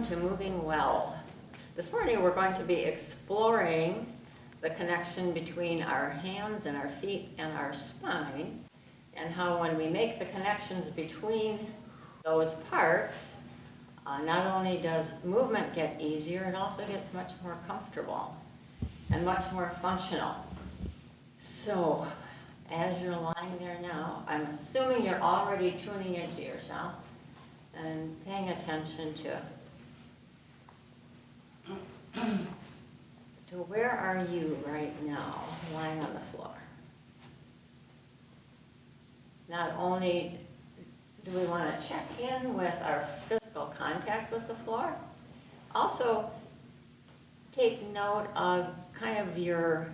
welcome to Moving Well. This morning we're going to be exploring the connection between our hands and our feet and our spine, and how when we make the connections between those parts, not only does movement get easier, it also gets much more comfortable and much more functional. So, as you're lying there now, I'm assuming you're already tuning into yourself and paying attention to where are you right now lying on the floor. Not only do we want to check in with our physical contact with the floor, also take note of kind of your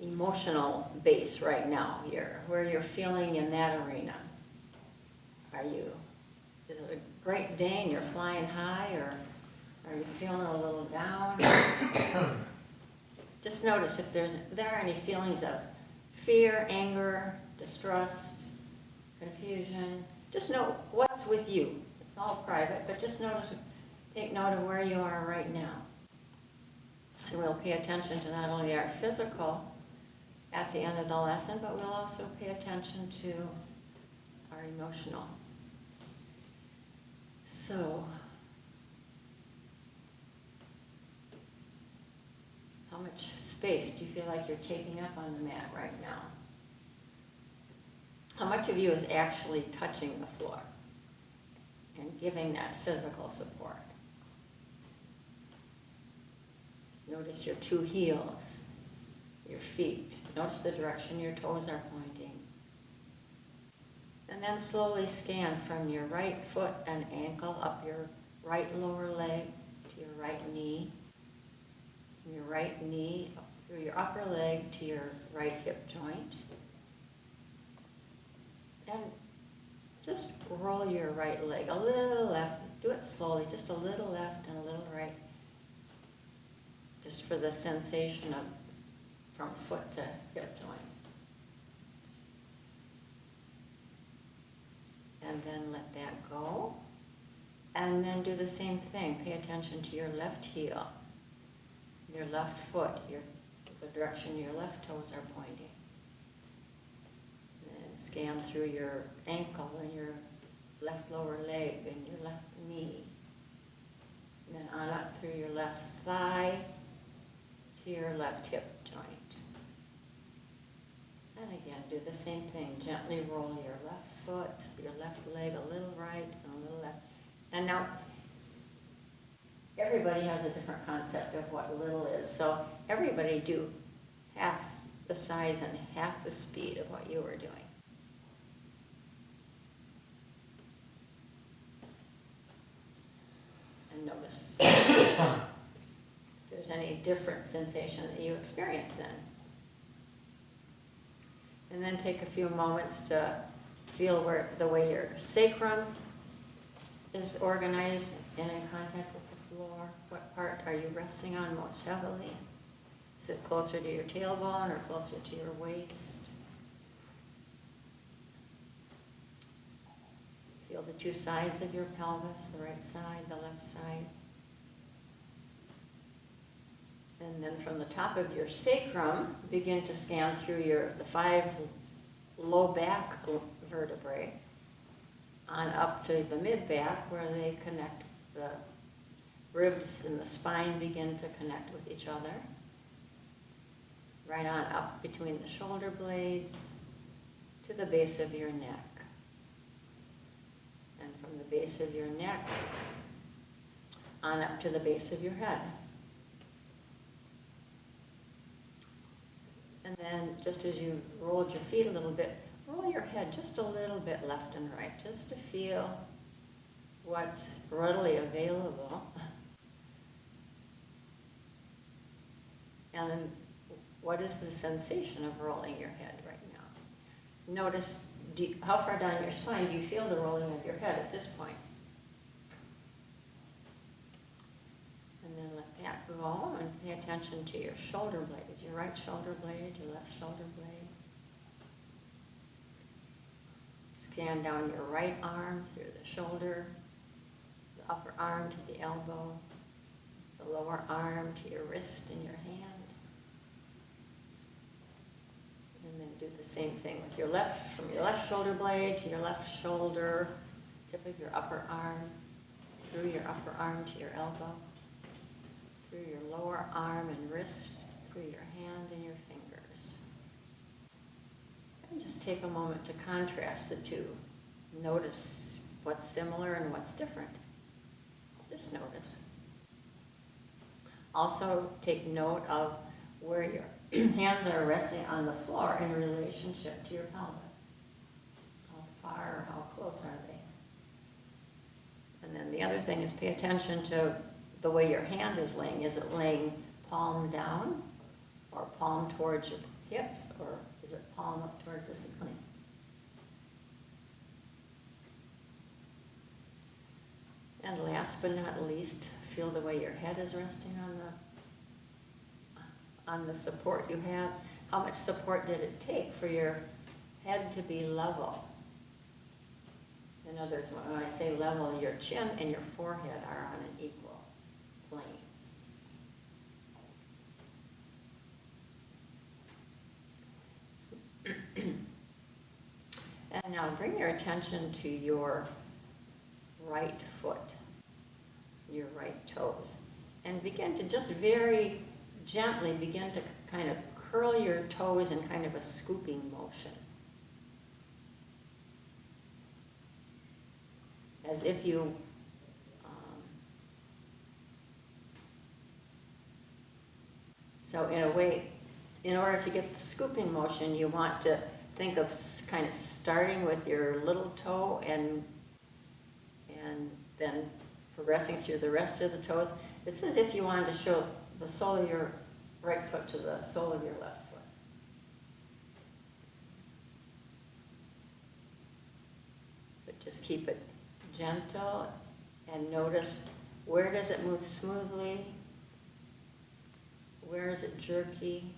emotional base right now, where you're feeling in that arena. Is it a great day and you're flying high, or are you feeling a little down? Just notice if there are any feelings of fear, anger, distrust, confusion. Just know what's with you. It's all private, but just take note of where you are right now. And we'll pay attention to not only our physical at the end of the lesson, but we'll also pay attention to our emotional. So, how much space do you feel like you're taking up on the mat right now? How much of you is actually touching the floor and giving that physical support? Notice your two heels, your feet. Notice the direction your toes are pointing. And then slowly scan from your right foot and ankle up your right lower leg to your right knee. From your right knee up through your upper leg to your right hip joint. And just roll your right leg a little left. Do it slowly, just a little left and a little right. Just for the sensation of from foot to hip joint. And then let that go. And then do the same thing. Pay attention to your left heel, your left foot, the direction your left toes are pointing. And scan through your ankle and your left lower leg and your left knee. And then on up through your left thigh to your left hip joint. And again, do the same thing. Gently roll your left foot, your left leg a little right and a little left. And now, everybody has a different concept of what little is. So everybody do half the size and half the speed of what you were doing. And notice if there's any different sensation that you experience then. And then take a few moments to feel the way your sacrum is organized and in contact with the floor. What part are you resting on most heavily? Is it closer to your tailbone or closer to your waist? Feel the two sides of your pelvis, the right side, the left side. And then from the top of your sacrum, begin to scan through the 5 low back vertebrae on up to the mid-back where they connect. The ribs and the spine begin to connect with each other. Right on up between the shoulder blades to the base of your neck. And from the base of your neck on up to the base of your head. And then just as you rolled your feet a little bit, roll your head just a little bit left and right, just to feel what's readily available. And then what is the sensation of rolling your head right now? Notice how far down your spine do you feel the rolling of your head at this point? And then let that go and pay attention to your shoulder blades, your right shoulder blade, your left shoulder blade. Scan down your right arm through the shoulder, the upper arm to the elbow, the lower arm to your wrist and your hand. And then do the same thing with your left, from your left shoulder blade to your left shoulder, tip of your upper arm, through your upper arm to your elbow, through your lower arm and wrist, through your hand and your fingers. And just take a moment to contrast the two. Notice what's similar and what's different. Just notice. Also take note of where your hands are resting on the floor in relationship to your pelvis. How far or how close are they? And then the other thing is pay attention to the way your hand is laying. Is it laying palm down or palm towards your hips, or is it palm up towards the ceiling? And last but not least, feel the way your head is resting on the support you have. How much support did it take for your head to be level? In other words, when I say level, your chin and your forehead are on an equal plane. And now bring your attention to your right foot, your right toes, and begin to just very gently begin to kind of curl your toes in kind of a scooping motion. As if you so in a way, in order to get the scooping motion, you want to think of kind of starting with your little toe and then progressing through the rest of the toes. It's as if you wanted to show the sole of your right foot to the sole of your left foot. But just keep it gentle and notice, where does it move smoothly? Where is it jerky?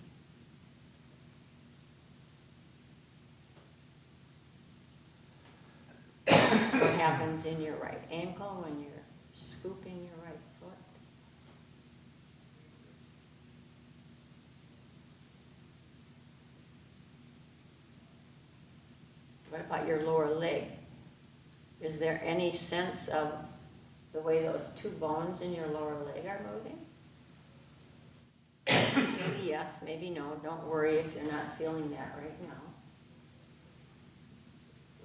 What happens in your right ankle when you're scooping your right foot? What about your lower leg? Is there any sense of the way those two bones in your lower leg are moving? Maybe yes, maybe no. Don't worry if you're not feeling that right now.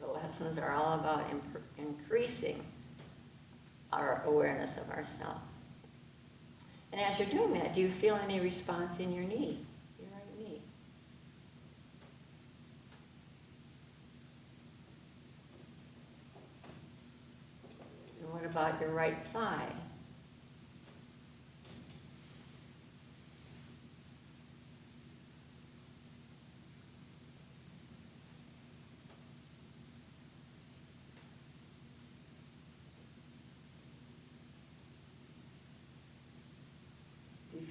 The lessons are all about increasing our awareness of ourselves. And as you're doing that, do you feel any response in your knee, your right knee? And what about your right thigh?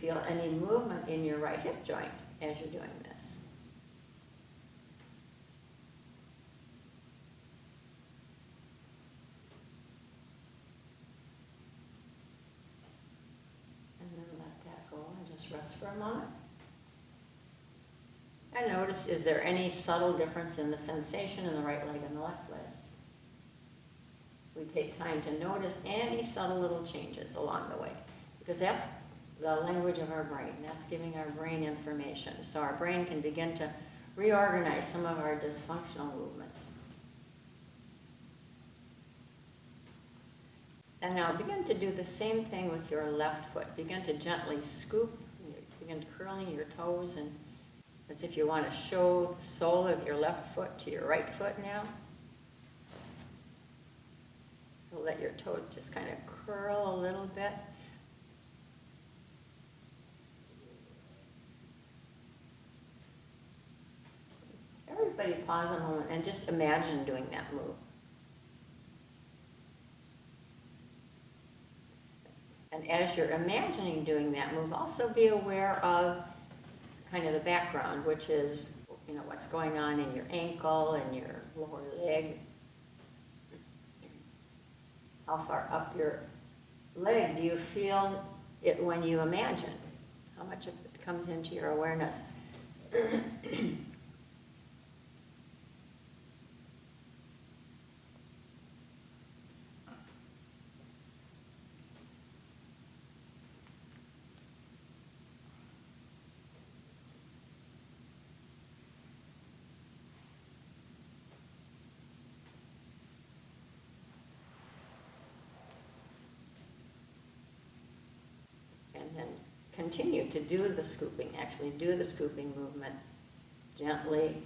Feel any movement in your right hip joint as you're doing this. And then let that go and just rest for a moment. And notice, is there any subtle difference in the sensation in the right leg and the left leg? We take time to notice any subtle little changes along the way, because that's the language of our brain. That's giving our brain information. So our brain can begin to reorganize some of our dysfunctional movements. And now begin to do the same thing with your left foot. Begin to gently scoop, begin curling your toes, and as if you want to show the sole of your left foot to your right foot now. So let your toes just kind of curl a little bit. Everybody pause a moment and just imagine doing that move. And as you're imagining doing that move, also be aware of kind of the background, which is, what's going on in your ankle and your lower leg. How far up your leg do you feel it when you imagine? How much of it comes into your awareness? And then continue to do the scooping, actually do the scooping movement gently,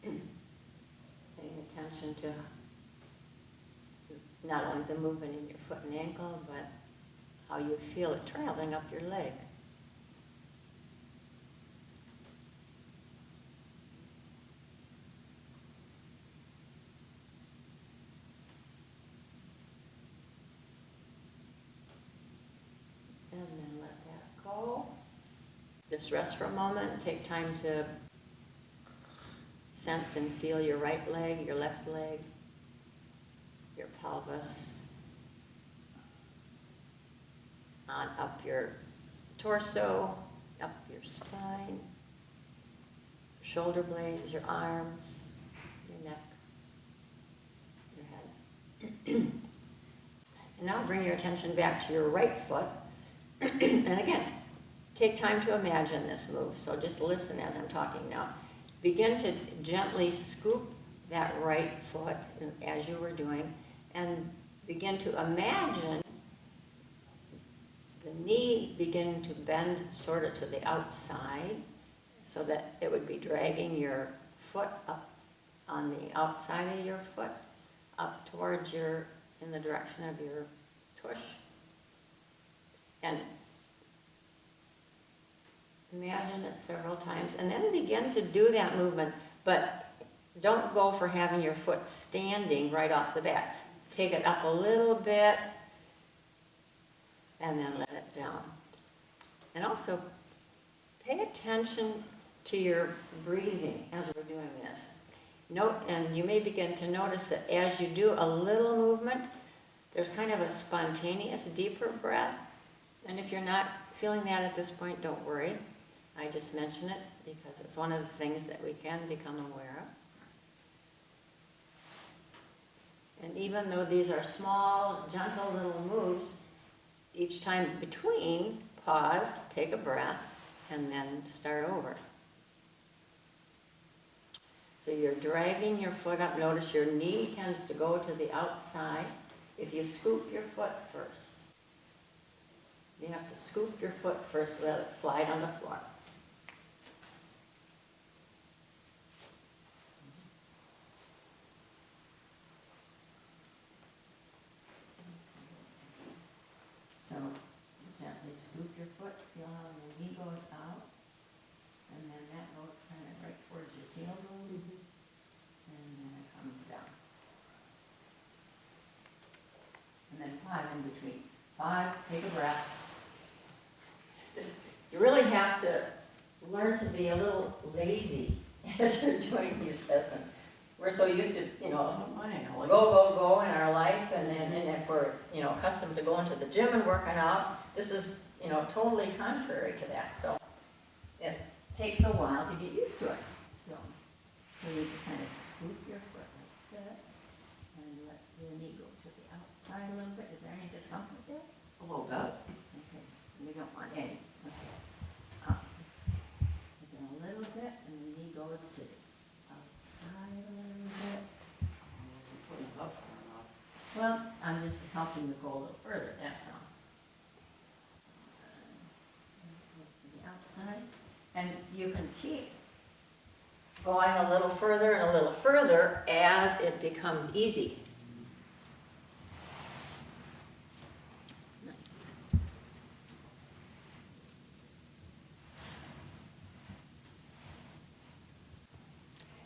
paying attention to not only the movement in your foot and ankle, but how you feel it traveling up your leg. And then let that go. Just rest for a moment and take time to sense and feel your right leg, your left leg, your pelvis, on up your torso, up your spine, your shoulder blades, your arms, your neck, your head. And now bring your attention back to your right foot. And again, take time to imagine this move. So just listen as I'm talking now. Begin to gently scoop that right foot as you were doing, and begin to imagine the knee beginning to bend sort of to the outside so that it would be dragging your foot up on the outside of your foot, up towards in the direction of your tush. And imagine it several times, and then begin to do that movement, but don't go for having your foot standing right off the bat. Take it up a little bit, and then let it down. And also, pay attention to your breathing as we're doing this. Note, and you may begin to notice that as you do a little movement, there's kind of a spontaneous, deeper breath. And if you're not feeling that at this point, don't worry. I just mention it because it's one of the things that we can become aware of. And even though these are small, gentle little moves, each time between, pause, take a breath, and then start over. So you're dragging your foot up. Notice your knee tends to go to the outside. If you scoop your foot first, you have to scoop your foot first, let it slide on the floor. So gently scoop your foot, feel how the knee goes out, and then that goes kind of right towards your tailbone, and then it comes down. And then pause in between. Pause, take a breath. You really have to learn to be a little lazy as you're doing these lessons. We're so used to, go in our life, and if we're, accustomed to going to the gym and working out, this is, totally contrary to that. So it takes a while to get used to it. So you just kind of scoop your foot like this, and let your knee go to the outside a little bit. Is there any discomfort there? A little bit. Okay, we don't want any. Okay. Up. Again, a little bit, and the knee goes to the outside a little bit. I wasn't putting it up far enough. Well, I'm just helping you go a little further, that's all. And it goes to the outside. And you can keep going a little further and a little further as it becomes easy. Nice.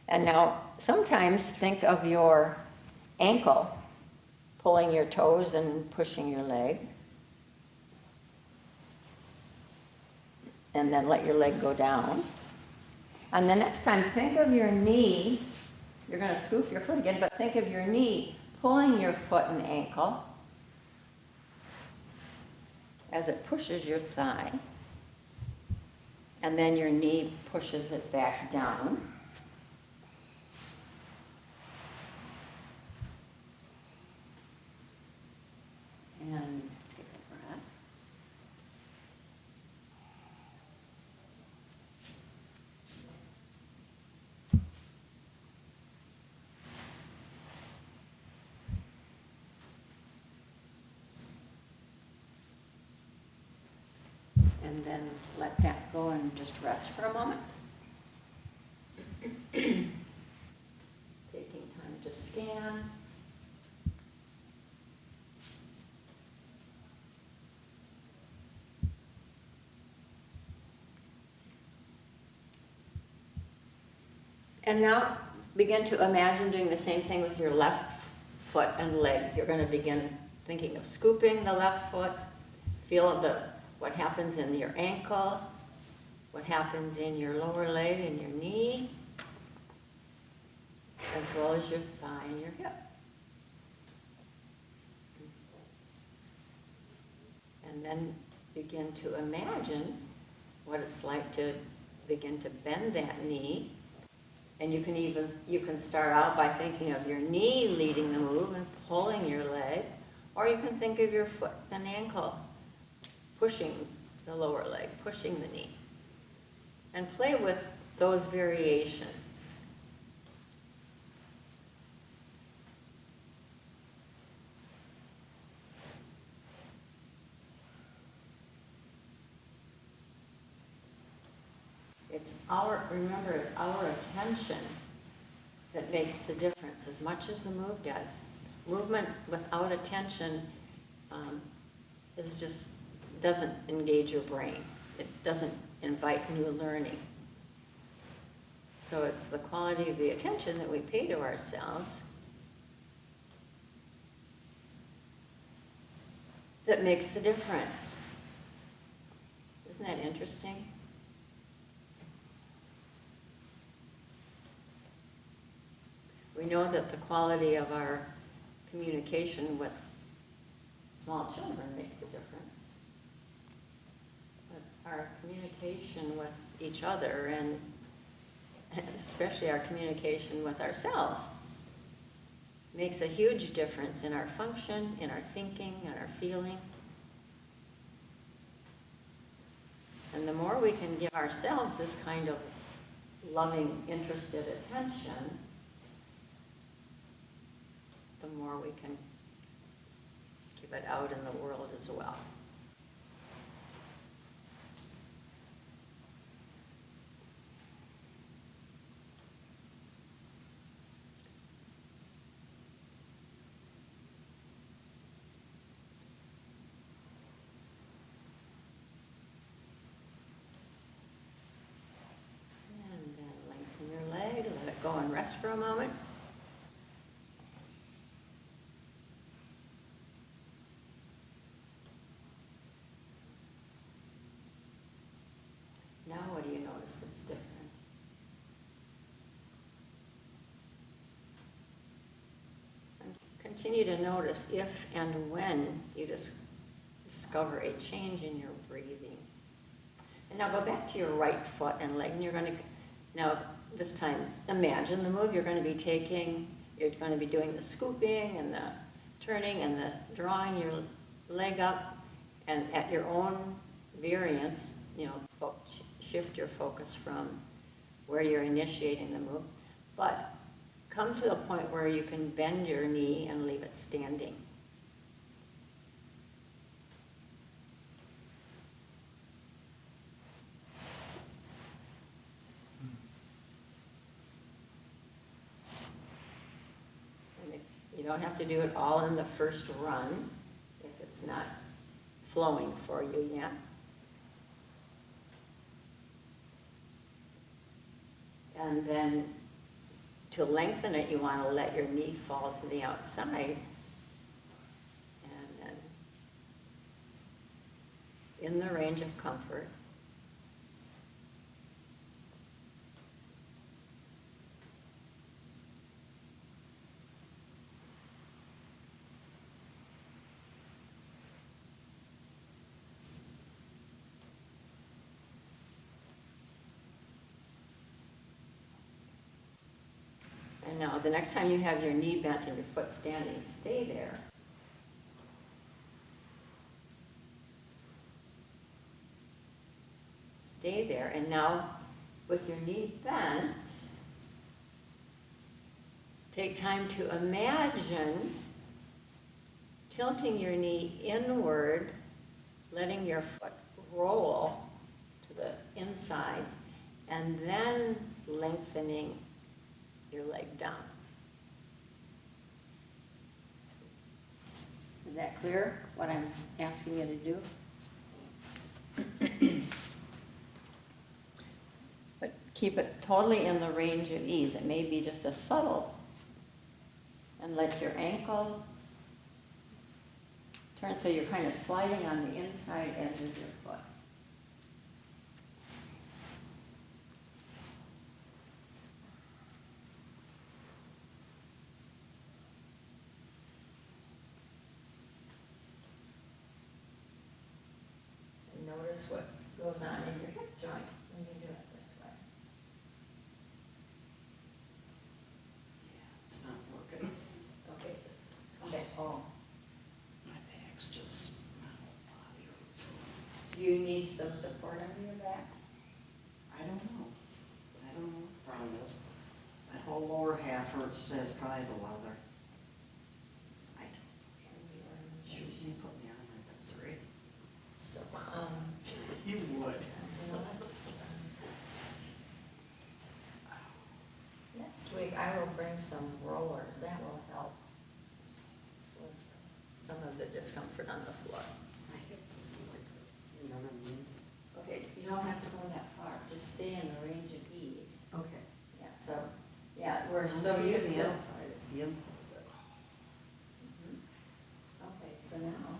And now, sometimes think of your ankle, pulling your toes and pushing your leg. And then let your leg go down. And the next time, think of your knee. You're going to scoop your foot again, but think of your knee pulling your foot and ankle. as it pushes your thigh, and then your knee pushes it back down. And take a breath. And then let that go and just rest for a moment. Taking time to scan. And now begin to imagine doing the same thing with your left foot and leg. You're going to begin thinking of scooping the left foot. Feel what happens in your ankle, what happens in your lower leg and your knee, as well as your thigh and your hip. And then begin to imagine what it's like to begin to bend that knee. And you can start out by thinking of your knee leading the move and pulling your leg, or you can think of your foot and ankle pushing the lower leg, pushing the knee. And play with those variations. Remember, it's our attention that makes the difference as much as the move does. Movement without attention doesn't engage your brain. It doesn't invite new learning. So it's the quality of the attention that we pay to ourselves that makes the difference. Isn't that interesting? We know that the quality of our communication with small children makes a difference. But our communication with each other, and especially our communication with ourselves, makes a huge difference in our function, in our thinking, and our feeling. And the more we can give ourselves this kind of loving, interested attention, the more we can give it out in the world as well. And then lengthen your leg, let it go and rest for a moment. Now what do you notice that's different? And continue to notice if and when you discover a change in your breathing. And now go back to your right foot and leg, and you're going to, now this time, imagine the move you're going to be taking. You're going to be doing the scooping and the turning and the drawing your leg up, and at your own variance, shift your focus from where you're initiating the move, but come to a point where you can bend your knee and leave it standing. And you don't have to do it all in the first run if it's not flowing for you yet. And then to lengthen it, you want to let your knee fall to the outside. And then in the range of comfort. Now, the next time you have your knee bent and your foot standing, stay there. Stay there, and now with your knee bent, take time to imagine tilting your knee inward, letting your foot roll to the inside, and then lengthening your leg down. Is that clear, what I'm asking you to do? But keep it totally in the range of ease. It may be just a subtle. And let your ankle turn so you're kind of sliding on the inside edge of your foot. And notice what goes on in your hip joint when you do it this way. Yeah, it's not working. Okay. Okay. Oh. My back's just, my whole body hurts. Do you need some support under your back? I don't know. I don't know what the problem is. My whole lower half hurts. That's probably the leather. I don't. Shoot, you put me on my misery. So, You would. next week I will bring some rollers. That will help with some of the discomfort on the floor. My hip is like, you know what I mean? Okay, you don't have to go that far. Just stay in the range of ease. Okay. Yeah, so, yeah, we're so Maybe used the to. outside, it's the inside that. Mhm. Okay, so now,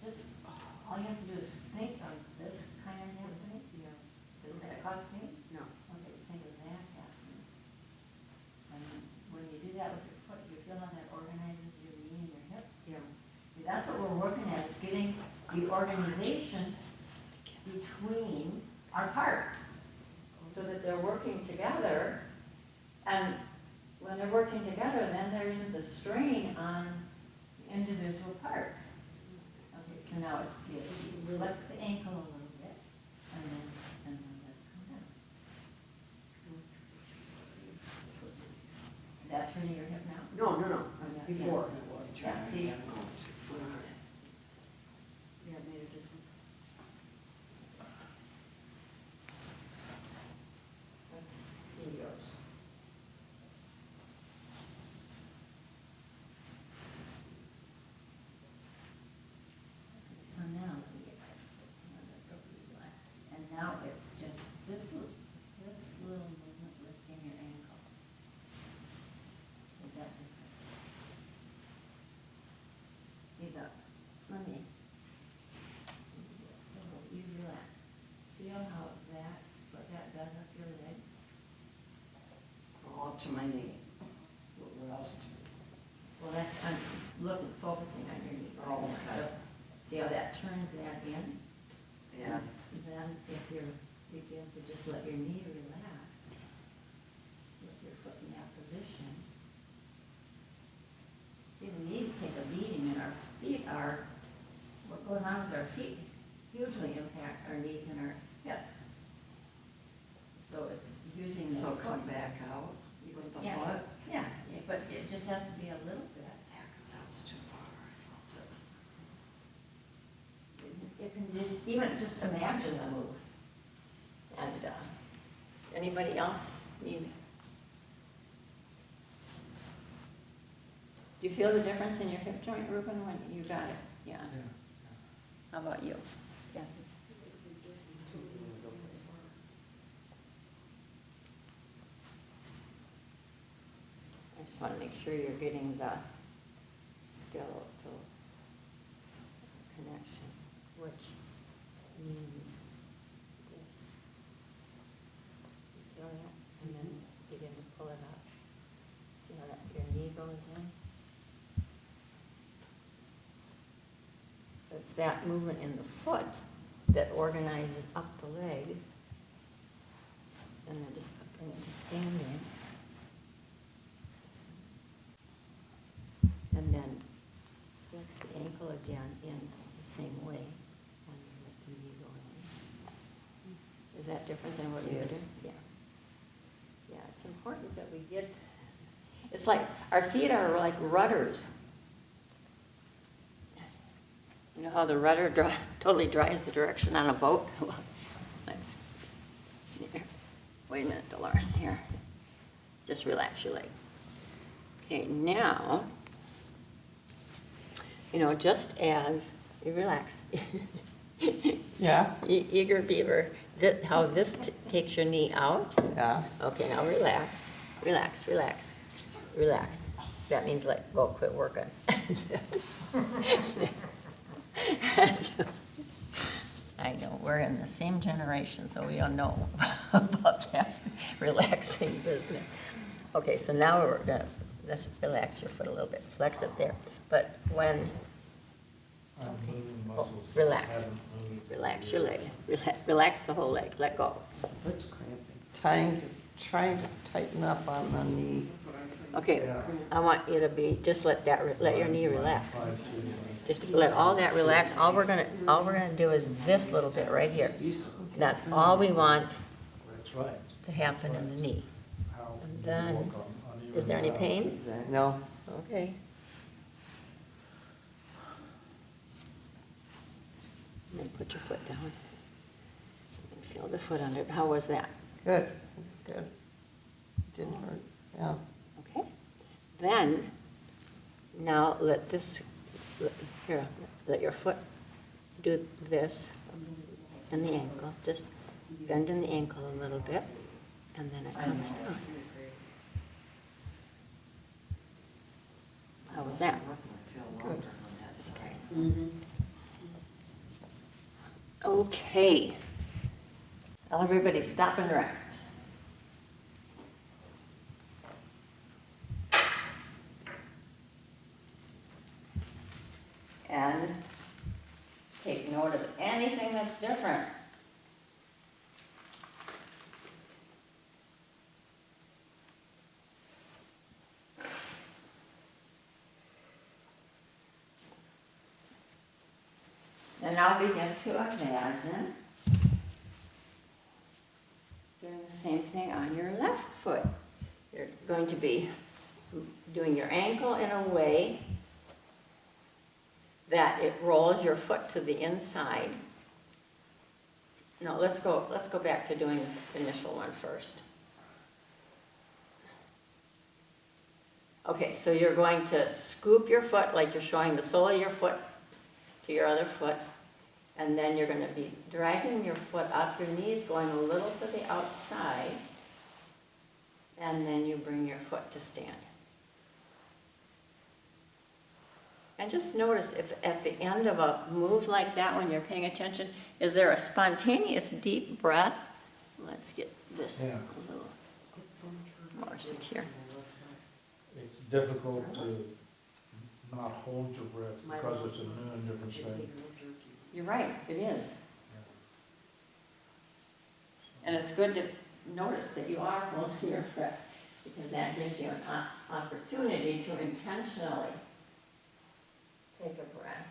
just, all you have to do is think of this kind of happening. Yeah. Does that cause pain? No. Okay, think of that happening. And when you do that with your foot, you feel how that organizes your knee and your hip? Yeah. See, that's what we're working at, is getting the organization between our parts, so that they're working together. And when they're working together, then there isn't the strain on the individual parts. Okay, so now it's, you relax the ankle a little bit, and then let it come down. That's really your hip now? No, no, no. Oh, yeah, Before yeah. it was. Yeah, see? I'm going too far. Yeah, it made a difference. Let's see yours. Okay, so now, let me get my another appropriate line. And now it's just this little movement lifting your ankle. Is that different? See the, let me. So you relax. Feel how what that does up your leg. All up to my knee. Rest. Well, that's, I'm focusing on your knee. Oh, okay. So, see how that turns that in? Yeah. And then if you begin to just let your knee relax with your foot in that position. See, the knees take a beating, and our feet are, what goes on with our feet hugely impacts our knees and our hips. So it's using the So foot. come back out with the Yeah. foot? Yeah, but it just has to be a little bit. Yeah, because that was too far. I felt it. You can just, even just imagine the move. And, anybody else need? Do you feel the difference in your hip joint, Ruben, when you got it? Yeah. How about you? Yeah. I just want to make sure you're getting the skeletal connection, which means this. You feel that? And then begin to pull it up. See how that your knee goes in? It's that movement in the foot that organizes up the leg. And then just bring it to standing. And then flex the ankle again in the same way, and then let the knee go in. Is that different than what you were Yes. doing? Yeah. Yeah, it's important that we get, it's like, our feet are like rudders. You know how the rudder totally drives the direction on a boat? Let's, here. Wait a minute, Dolores, here. Just relax your leg. Okay, now, you know, just as you relax. Yeah, Eager beaver, how this takes your knee out. yeah. Okay, now relax, relax, relax, relax. That means let go, quit working. I know, we're in the same generation, so we don't know about that relaxing business. Okay, so now we're gonna, let's relax your foot a little bit, flex it there. But when, oh, relax, relax your leg, relax the whole leg, let go. It's cramping. Trying to tighten up on the knee. Okay, I want you to be, just let your knee relax. Just let all that relax. All we're gonna do is this little bit right here. That's all we want to happen in the knee. And then, is there any pain? No, Okay. And then put your foot down. And feel the foot under it. How was that? good, good. Didn't hurt, yeah. Okay. Then, now let let your foot do this and the ankle. Just bend in the ankle a little bit, and then it comes down. How was that? Good. Okay. Now everybody stop and rest. And take note of anything that's different. And now begin to imagine doing the same thing on your left foot. You're going to be doing your ankle in a way that it rolls your foot to the inside. No, let's go back to doing the initial one first. Okay, so you're going to scoop your foot like you're showing the sole of your foot to your other foot, and then you're going to be dragging your foot up, your knees going a little to the outside, and then you bring your foot to stand. And just notice if at the end of a move like that, when you're paying attention, is there a spontaneous deep breath? Let's get this a little more secure. It's difficult to not hold your breath because it's a new and different thing. You're right, it is. And it's good to notice that you are holding your breath, because that gives you an opportunity to intentionally take a breath.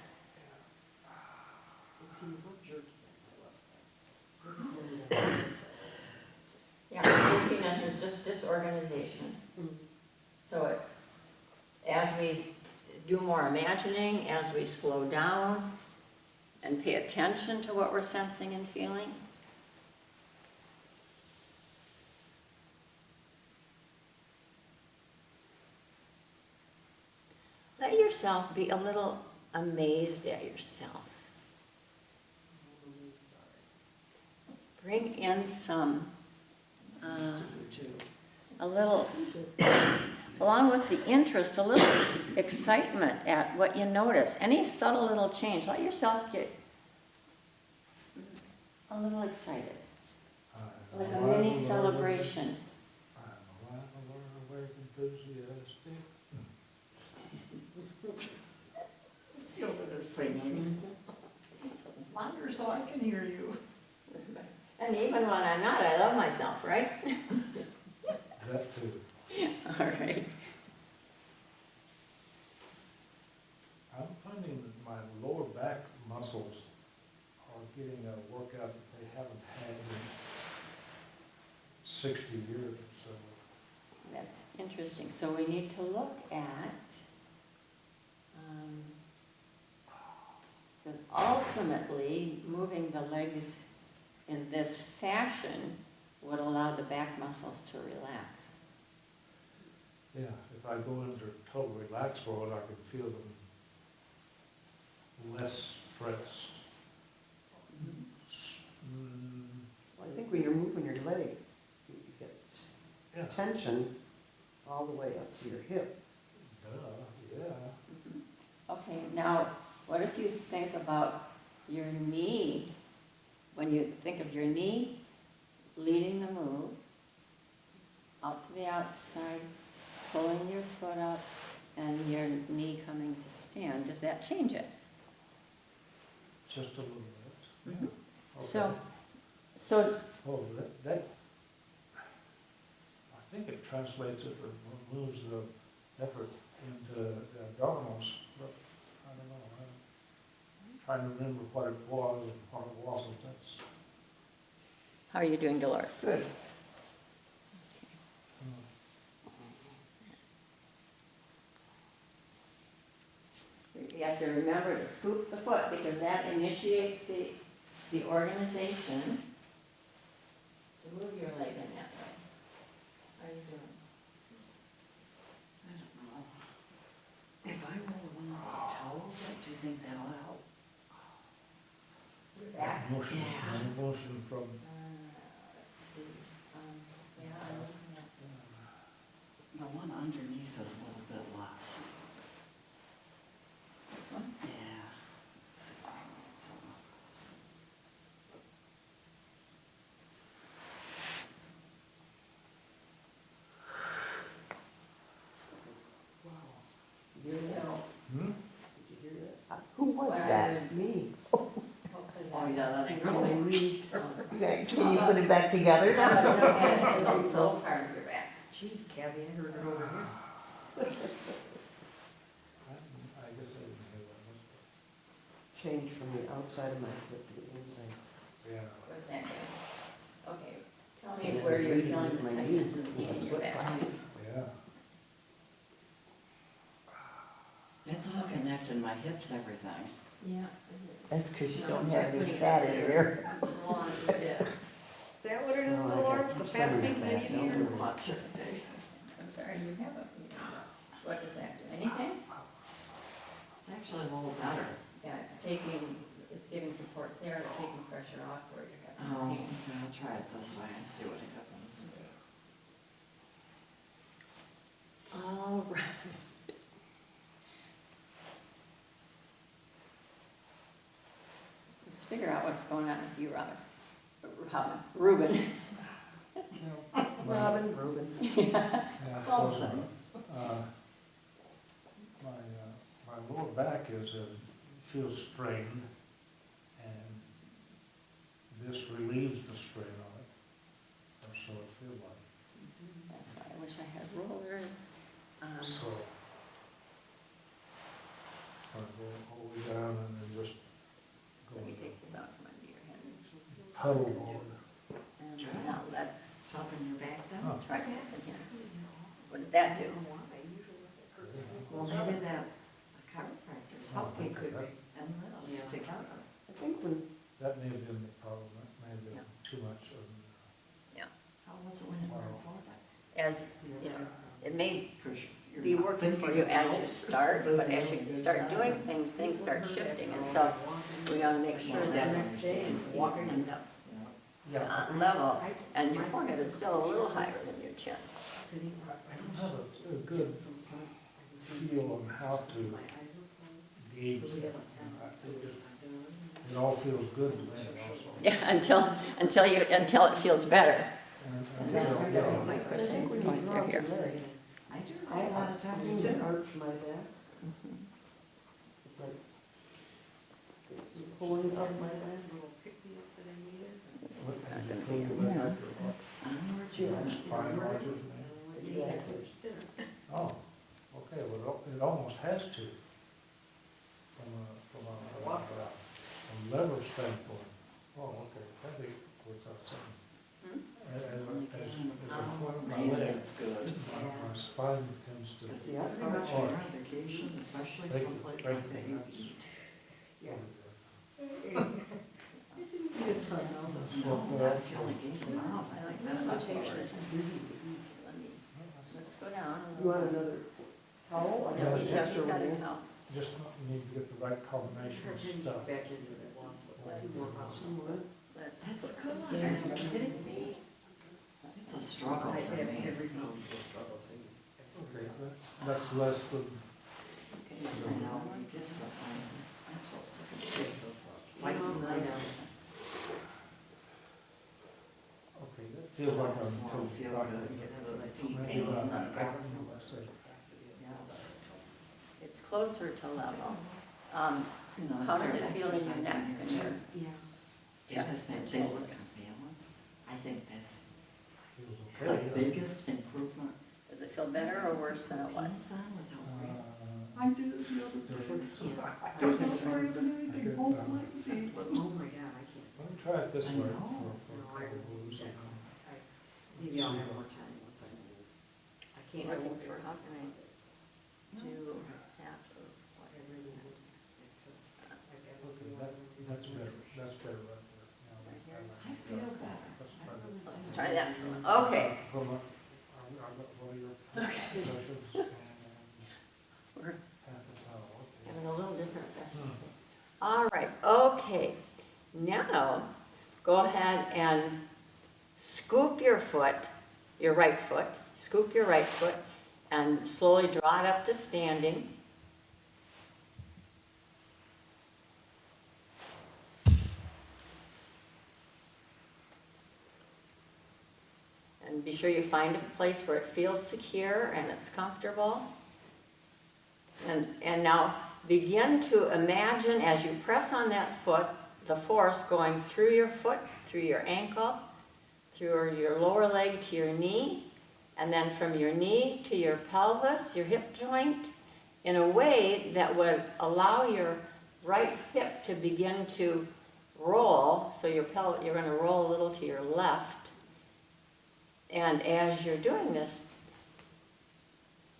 Yeah, jerkiness is just disorganization. So it's, as we do more imagining, as we slow down and pay attention to what we're sensing and feeling, let yourself be a little amazed at yourself. Bring in some, a little, along with the interest, a little excitement at what you notice. Any subtle little change, let yourself get a little excited, like a mini celebration. I'm a wide enthusiastic. See over there singing. Louder so I can hear you. And even when I'm not, I love myself, right? That too. All right. muscles are getting a workout that they haven't had in 60 years or so. That's interesting. So we need to look at, that ultimately, moving the legs in this fashion would allow the back muscles to relax. Yeah, if I go into total relax mode, I can feel them less stressed. Well, I think when you're moving your leg, you get Yeah. tension all the way up to your hip. Yeah. Okay, now, what if you think about your knee, when you think of your knee leading the move, out to the outside, pulling your foot up, and your knee coming to stand, does that change it? Just a little bit. Mhm. Okay. So, Oh, that, I think it translates it or moves the effort into the abdominals, but I don't know. I'm trying to remember what it was and what it wasn't. That's, how are you doing, Dolores? Good. You have to remember to scoop the foot, because that initiates the organization to move your leg in that way. How are you doing? I don't know. If I roll one of those towels, do you think that'll help? Your back? motion, Yeah. motion from, Let's see, yeah, I'm looking at The one underneath is a little bit less. this one. Yeah. See, something else. You hear that? So, hmm? Did you hear that? Who was What that? is Me. hopefully Oh, yeah, that. that'd be Oh, cool. me. Can you put it back together? It's all part of your back. Jeez, Kathy, I heard it over here. I guess I didn't hear that. Change from the outside of my foot to the inside. Yeah. What's that doing? Okay, tell And me it where was you're leading feeling with the my tightness knees in the with knee the and your split back. behind. Yeah. It's all connected, my hips, everything. Yeah. That's because you No, don't start have any putting it fat up in there. there. Go on with this. Is that what it is, Oh, I got Dolores? The fat's some making fat, it don't easier? worry. Watch it today. I'm sorry, you have a, what does that do? Anything? It's actually a little better. Yeah, it's giving support there, it's taking pressure off where you're Oh, having pain. okay, I'll try it this way and see what happens. All right. Let's figure out what's going on with you, Ruben. Robin, Reuben. Yeah, It's all the close same. enough. My lower back feels strained, and this relieves the strain on it, or so it feels like. That's why I wish I had rollers. So, I go all the way down and then just go Let me to take this out from under your hand. pedal mode. And now let's It's up in your back then? Oh. try something here. What did that do? Well, maybe the chiropractor's helping Okay. and this together. I think when, That may have been the problem, that may have been Yeah. too much of, How was it when you were in Florida? As, you know, it may 'Cause you're be not working for thinking you about as you it. start, but as you start doing things, things start shifting. And so we want to make sure Well, that that's it's understandable. yeah. level, and your forehead is still a little higher than your chin. I don't have a good feel on how to gauge that. It all feels good to me also. Yeah, until it feels better. And And then you know, I think when you Point draw there, your leg, I do I that a lot of have times to too. arch my back. It's like, it's pulling up my back. This what- is not did you gonna be pull your a- back or what? I know where you are. Spine arches, man? Exactly. Oh, okay, well, it almost has to, from a, thing for him. Oh, okay, that works out something. Oh, My man, leg, that's good. my spine tends to. Because the other much when you're on vacation, especially Thank you, someplace thank like that, you. you That's- eat. Yeah. No, not feeling game out. I think that's a Rotation. start. Let me, let's go down. a You want little. another towel? I No, got he's an extra he's got a one. towel. Just need to get the right combination of stuff. Back into that one. Let's- Two more pounds. Let's That's put good. this Are in. you kidding me? It's a struggle for me. Okay, that's less than, I know, you get to the point, I'm so sick of this. Fighting this. okay, that feels like I'm Small, totally feel talking. good, get the feet Maybe banging on the I ground. don't know what I said. Yes. It's closer to level. You know, I How does started it feel in your exercising neck and here your too. Because they work on balance. I think that's Feels the okay. biggest improvement. Does it feel better or worse than it was? Hands on without weight. Uh, I did it the other day. different. I don't know if I even anything, both legs eat. Oh my God, I can't. Let me try it this I way know. for a couple of moves. and then- Maybe I'll have more time once I move. I can't. Looking for how can I No, it's do all right. half of what I really would. Okay, that's better, that's better right there. Now, Right here? I feel better. Let's I try really that. Let's do. try that for one. Okay. From a, I've got one of your sessions and We're half a towel, okay. having a little different session. All right, okay. Now, go ahead and scoop your foot, your right foot, scoop your right foot, and slowly draw it up to standing. And be sure you find a place where it feels secure and it's comfortable. And now begin to imagine as you press on that foot, the force going through your foot, through your ankle, through your lower leg to your knee, and then from your knee to your pelvis, your hip joint, in a way that would allow your right hip to begin to roll. So you're going to roll a little to your left. And as you're doing this,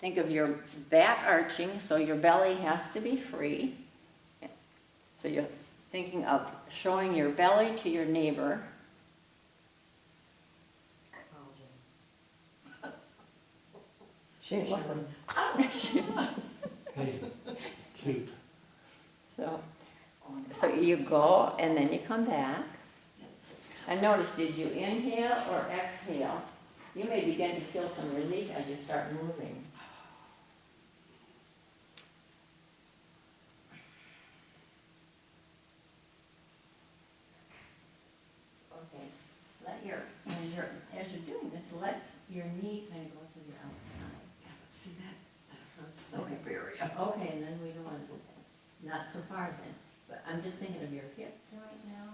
think of your back arching, so your belly has to be free. So you're thinking of showing your belly to your neighbor. She ain't looking. Hey, cute. So you go and then you come back. Yes, it's And notice, did you inhale or exhale? You may begin to feel some relief as you start moving. Okay, as you're doing this, let your knee kind of go to the outside. Yeah, but see that hurts the hip area. Okay, and then we don't want to, not so far then, but I'm just thinking of your hip joint now.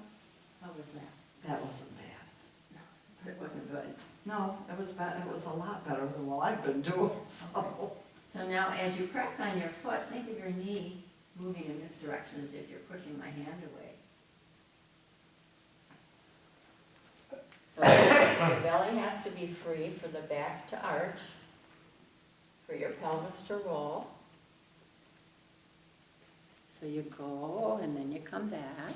How was that? That wasn't bad. It wasn't good. No, it was bad, it was a lot better than what I've been doing, so. So now as you press on your foot, think of your knee moving in this direction as if you're pushing my hand away. So your belly has to be free for the back to arch, for your pelvis to roll. So you go and then you come back.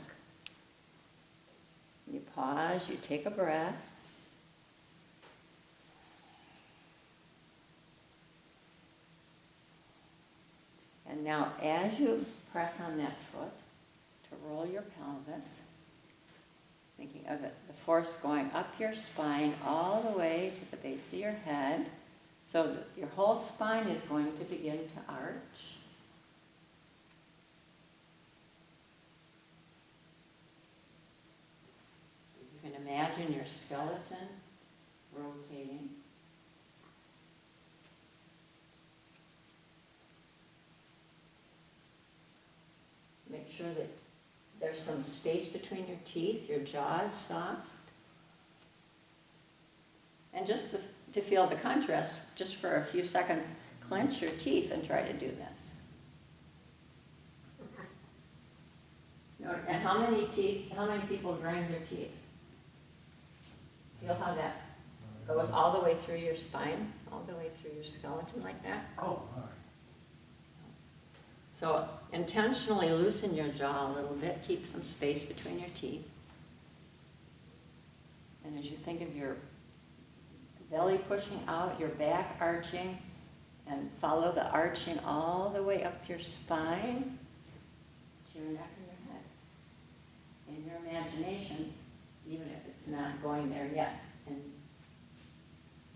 You pause, you take a breath. And now as you press on that foot to roll your pelvis, thinking of it, the force going up your spine all the way to the base of your head, so that your whole spine is going to begin to arch. You can imagine your skeleton rotating. Make sure that there's some space between your teeth, your jaw is soft. And just to feel the contrast, just for a few seconds, clench your teeth and try to do this. And how many people grind their teeth? Feel how that goes all the way through your spine, all the way through your skeleton like that? Oh, my. So intentionally loosen your jaw a little bit, keep some space between your teeth. And as you think of your belly pushing out, your back arching, and follow the arching all the way up your spine, to your neck and your head. In your imagination, even if it's not going there yet, in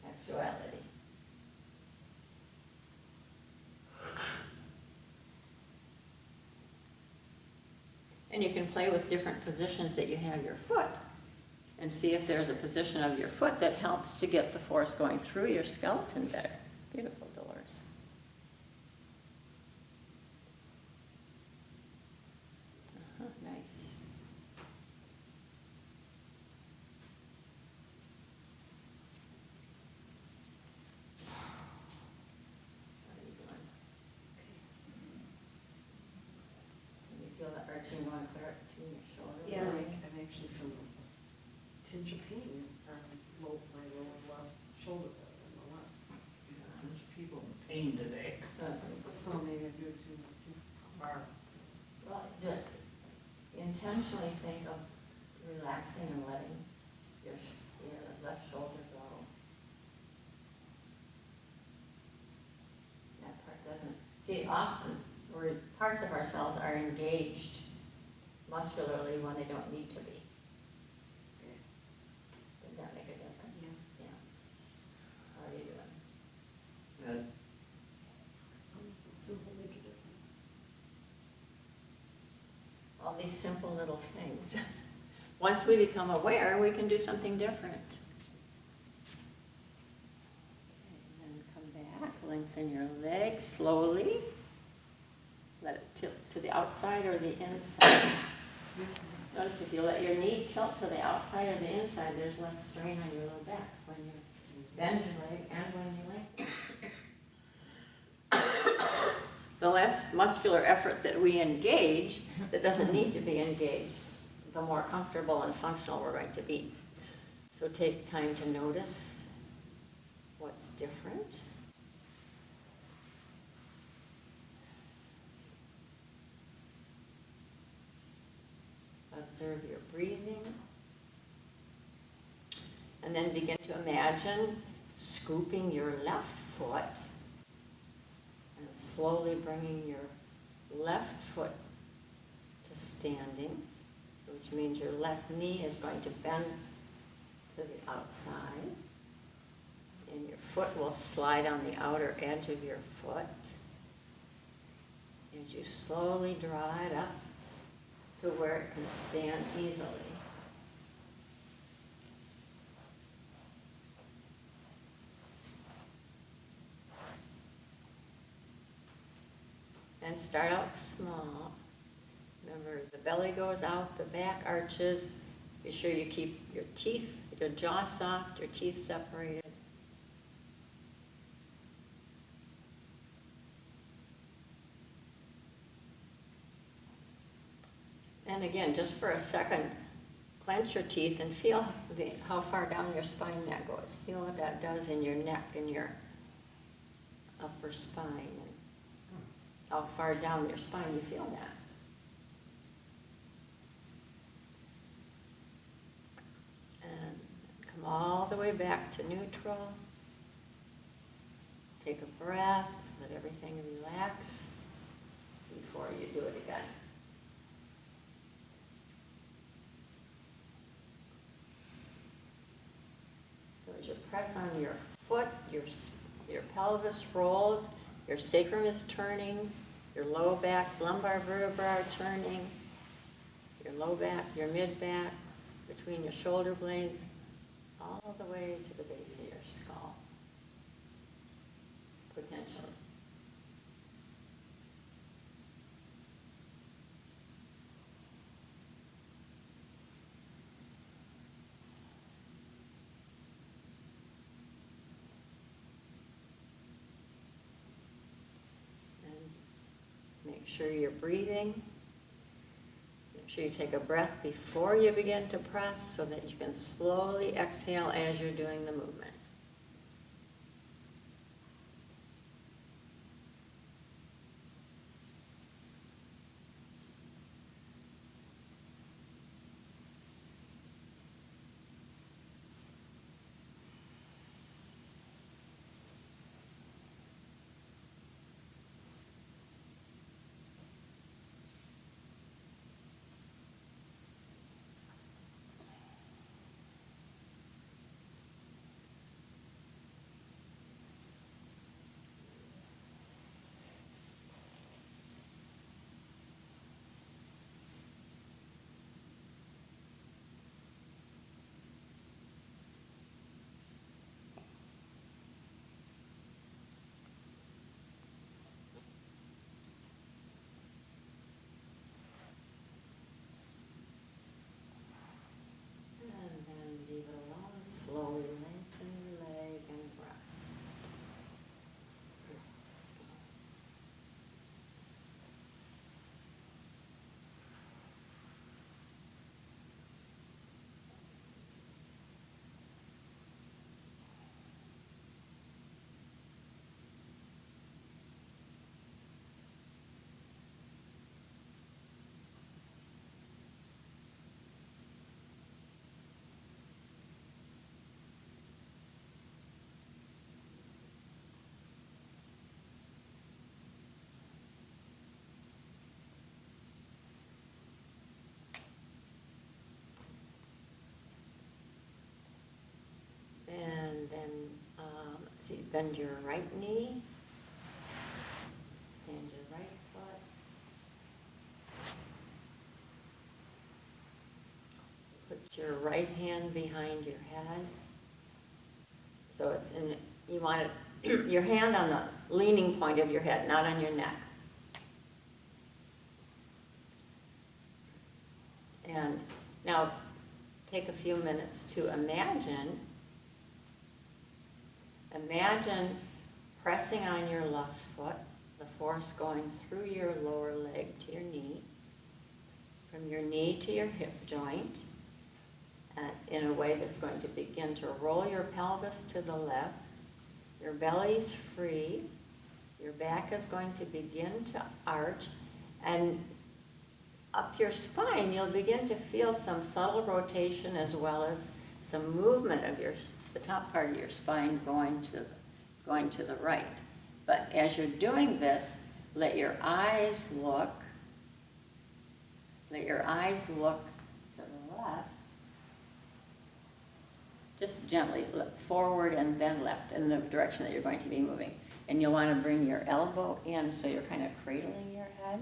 actuality. And you can play with different positions that you have your foot and see if there's a position of your foot that helps to get the force going through your skeleton better. Beautiful, Dolores. Nice. How are you doing? Can you feel the arching going clear up to your shoulder? Yeah, I'm actually feeling a tinge of pain on my lower left shoulder blade on the left. There's people in pain today. So maybe I do it too far. Well, just intentionally think of relaxing and letting your left shoulder go. That part doesn't, see, often parts of ourselves are engaged muscularly when they don't need to be. Okay. Does that make a difference? Yeah. Yeah. How are you doing? Good. Something so simple make a difference. All these simple little things. Once we become aware, we can do something different. Okay, and then come back, lengthen your legs slowly. Let it tilt to the outside or the inside. Notice if you let your knee tilt to the outside or the inside, there's less strain on your low back when you bend your leg and when you lengthen. The less muscular effort that we engage, that doesn't need to be engaged, the more comfortable and functional we're going to be. So take time to notice what's different. Observe your breathing. And then begin to imagine scooping your left foot and slowly bringing your left foot to standing, which means your left knee is going to bend to the outside. And your foot will slide on the outer edge of your foot. As you slowly draw it up to where it can stand easily. And start out small. Remember, the belly goes out, the back arches. Be sure you keep your teeth, your jaw soft, your teeth separated. And again, just for a second, clench your teeth and feel how far down your spine that goes. Feel what that does in your neck and your upper spine. And how far down your spine you feel that. And come all the way back to neutral. Take a breath, let everything relax before you do it again. So as you press on your foot, your pelvis rolls, your sacrum is turning, your low back, lumbar vertebrae are turning, your low back, your mid back, between your shoulder blades, all the way to the base of your skull, potentially. Make sure you're breathing. sure you take a breath before you begin to press so that you can slowly exhale as you're doing the movement. And then leave it alone. Slowly lengthen your leg and rest. And then, let's see, bend your right knee. Stand your right foot. Put your right hand behind your head. So it's in, you want it, your hand on the leaning point of your head, not on your neck. And now take a few minutes to imagine pressing on your left foot, the force going through your lower leg to your knee, from your knee to your hip joint, in a way that's going to begin to roll your pelvis to the left. Your belly's free. Your back is going to begin to arch. And up your spine, you'll begin to feel some subtle rotation as well as some movement of the top part of your spine going to the right. But as you're doing this, let your eyes look to the left. Just gently look forward and then left in the direction that you're going to be moving. And you'll want to bring your elbow in so you're kind of cradling your head.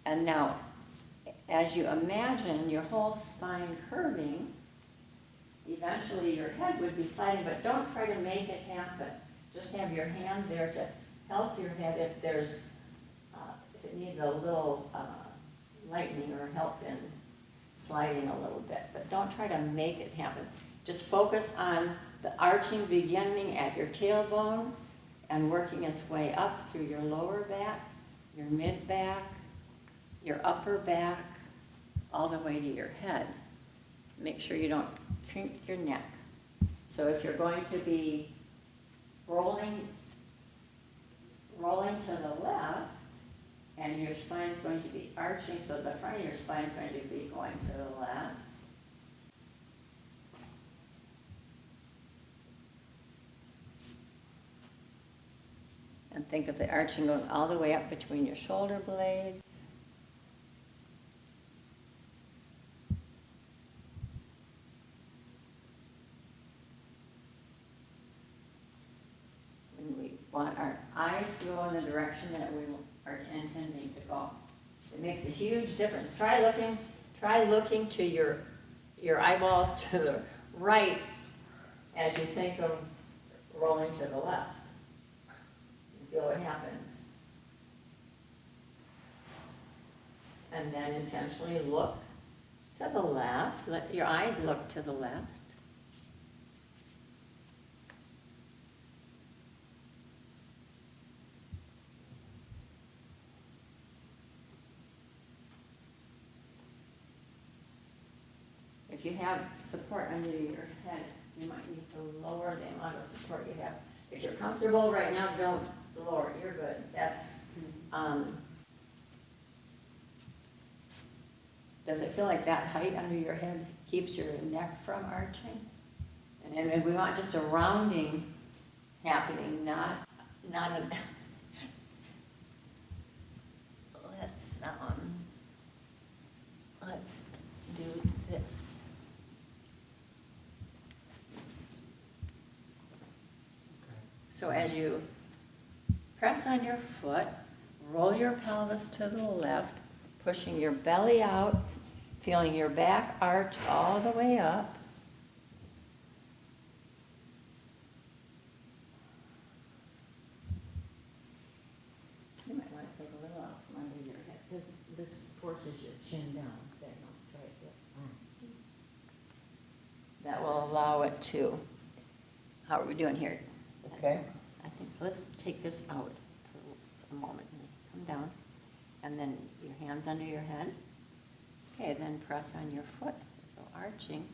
And now, as you imagine your whole spine curving, eventually your head would be sliding, but don't try to make it happen. Just have your hand there to help your head if if it needs a little lightening or help in sliding a little bit. But don't try to make it happen. Just focus on the arching beginning at your tailbone and working its way up through your lower back, your mid back, your upper back, all the way to your head. Make sure you don't kink your neck. So if you're going to be rolling to the left, and your spine's going to be arching, so the front of your spine is going to be going to the left. And think of the arching going all the way up between your shoulder blades. And we want our eyes to go in the direction that we are intending to go. It makes a huge difference. Try looking to your eyeballs to the right as you think of rolling to the left. Feel what happens. And then intentionally look to the left. Let your eyes look to the left. you have support under your head, you might need to lower the amount of support you have. If you're comfortable right now, don't lower it, you're good. That's, does it feel like that height under your head keeps your neck from arching? And we want just a rounding happening, not a, let's do this. So as you press on your foot, roll your pelvis to the left, pushing your belly out, feeling your back arch all the way up. You might want to take a little out from under your head. This forces your chin down. There it goes, right there. That will allow it to, how are we doing here? Okay. I think, let's take this out for a moment. Come down, and then your hands under your head. Okay, then press on your foot, so arching,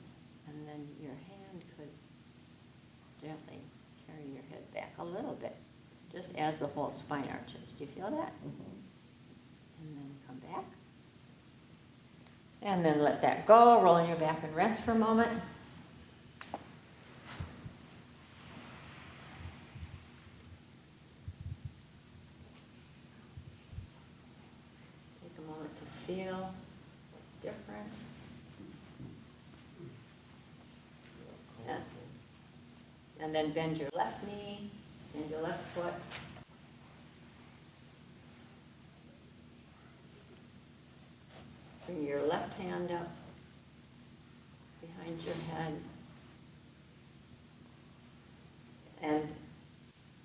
and then your hand could gently carry your head back a little bit, just as the whole spine arches. Do you feel that? And then come back. And then let that go, roll your back and rest for a moment. Take a moment to feel what's different. And then bend your left knee, bend your left foot. Bring your left hand up behind your head. And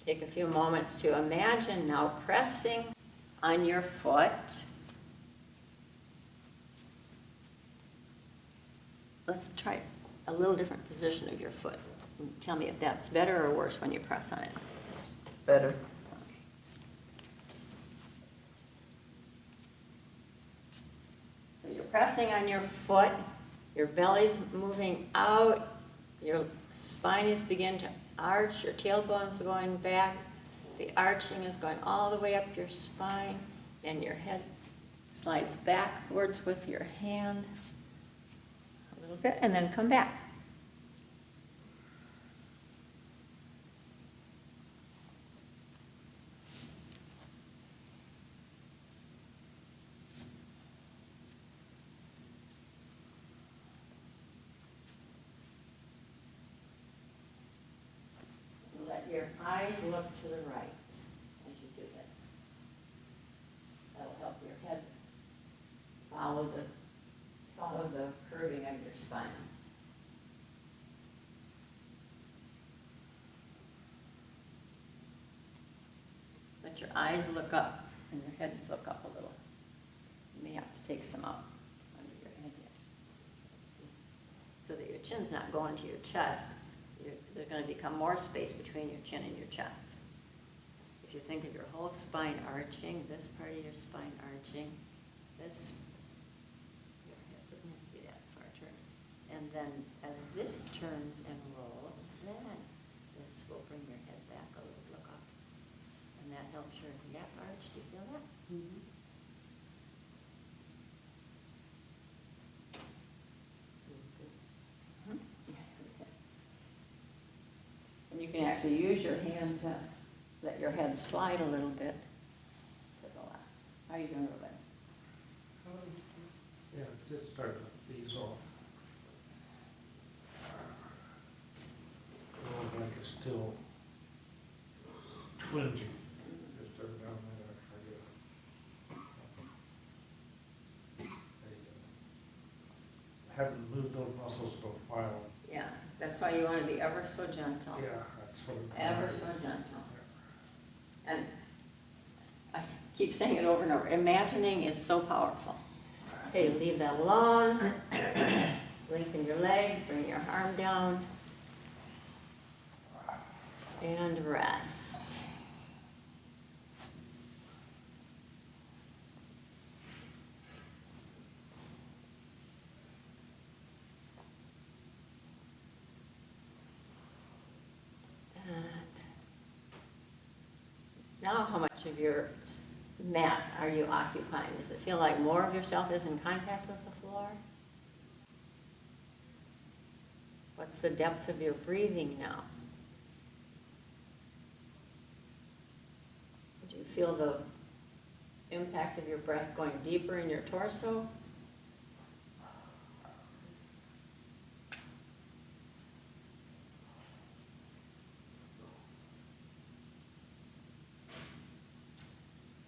take a few moments to imagine now pressing on your foot. Let's try a little different position of your foot. Tell me if that's better or worse when you press on it. Better. So you're pressing on your foot, your belly's moving out, your spine is beginning to arch, your tailbone's going back, the arching is going all the way up your spine, and your head slides backwards with your hand a little bit, and then come back. Let your eyes look to the right as you do this. That'll help your head follow the curving of your spine. Let your eyes look up and your head look up a little. You may have to take some out under your head yet. So that your chin's not going to your chest. There's going to become more space between your chin and your chest. If you think of your whole spine arching, this part of your spine arching, this, your head doesn't have to be that far turned. And then as this turns and rolls, then this will bring your head back a little, look up. And that helps your neck arch. Do you feel that? Mm-hmm. And you can actually use your hand to let your head slide a little bit to the left. How are you doing, Ruben? Yeah, it's starting to ease off. Lower back is still twingy. Just every now and then I haven't moved those muscles for a while. Yeah, that's why you want to be ever so gentle. Yeah, that's what I'm. Ever so gentle. And I keep saying it over and over, imagining is so powerful. Okay, leave that alone. Lengthen your leg, bring your arm down. And rest. Now, how much of your mat are you occupying? Does it feel like more of yourself is in contact with the floor? What's the depth of your breathing now? Do you feel the impact of your breath going deeper in your torso?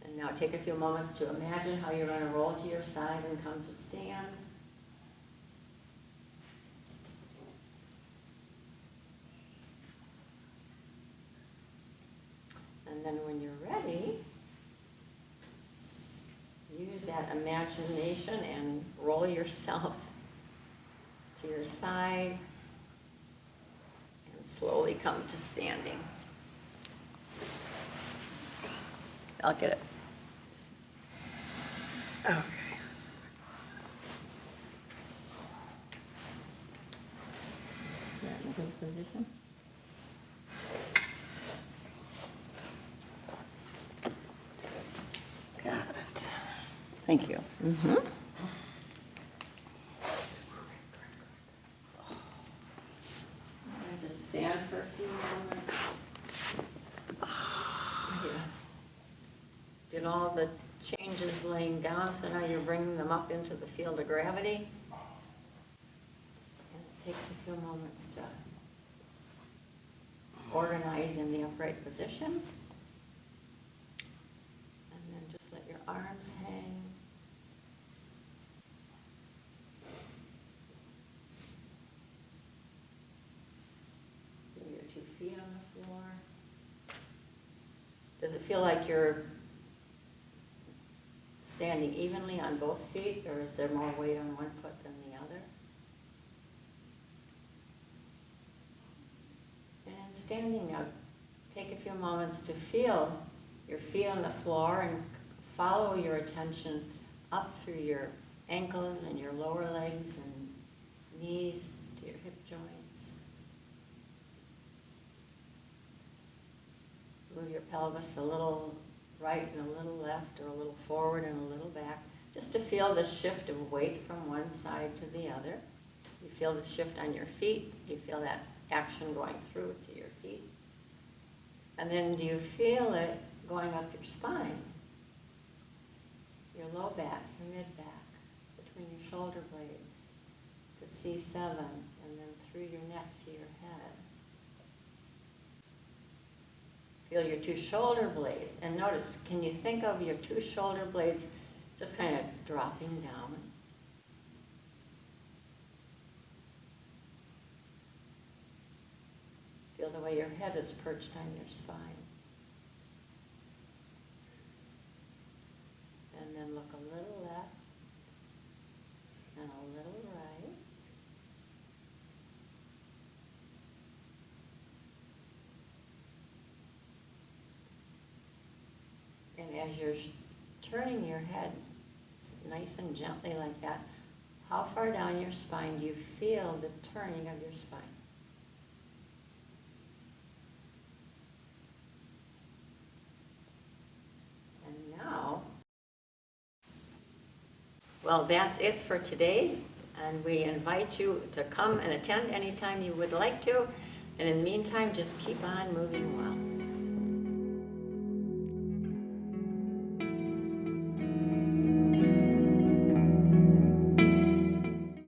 And now take a few moments to imagine how you're going to roll to your side and come to stand. And then when you're ready, use that imagination and roll yourself to your side and slowly come to standing. I'll get it. Okay. Is that in a good position? Got it. Thank you. Mm-hmm. Just stand for a few moments. Did all the changes laying down, so now you're bringing them up into the field of gravity. And it takes a few moments to organize in the upright position. And then just let your arms hang. Feel your 2 feet on the floor. Does it feel like you're standing evenly on both feet, or is there more weight on one foot than the other? And standing now, take a few moments to feel your feet on the floor and follow your attention up through your ankles and your lower legs and knees to your hip joints. Move your pelvis a little right and a little left, or a little forward and a little back, just to feel the shift of weight from one side to the other. You feel the shift on your feet. You feel that action going through to your feet. And then do you feel it going up your spine, your low back, your mid back, between your shoulder blades to C7, and then through your neck to your head. Feel your 2 shoulder blades, and notice, can you think of your 2 shoulder blades just kind of dropping down? Feel the way your head is perched on your spine. And then look a little left and a little right. And as you're turning your head nice and gently like that, how far down your spine do you feel the turning of your spine? And now, well, that's it for today. And we invite you to come and attend anytime you would like to. And in the meantime, just keep on moving well.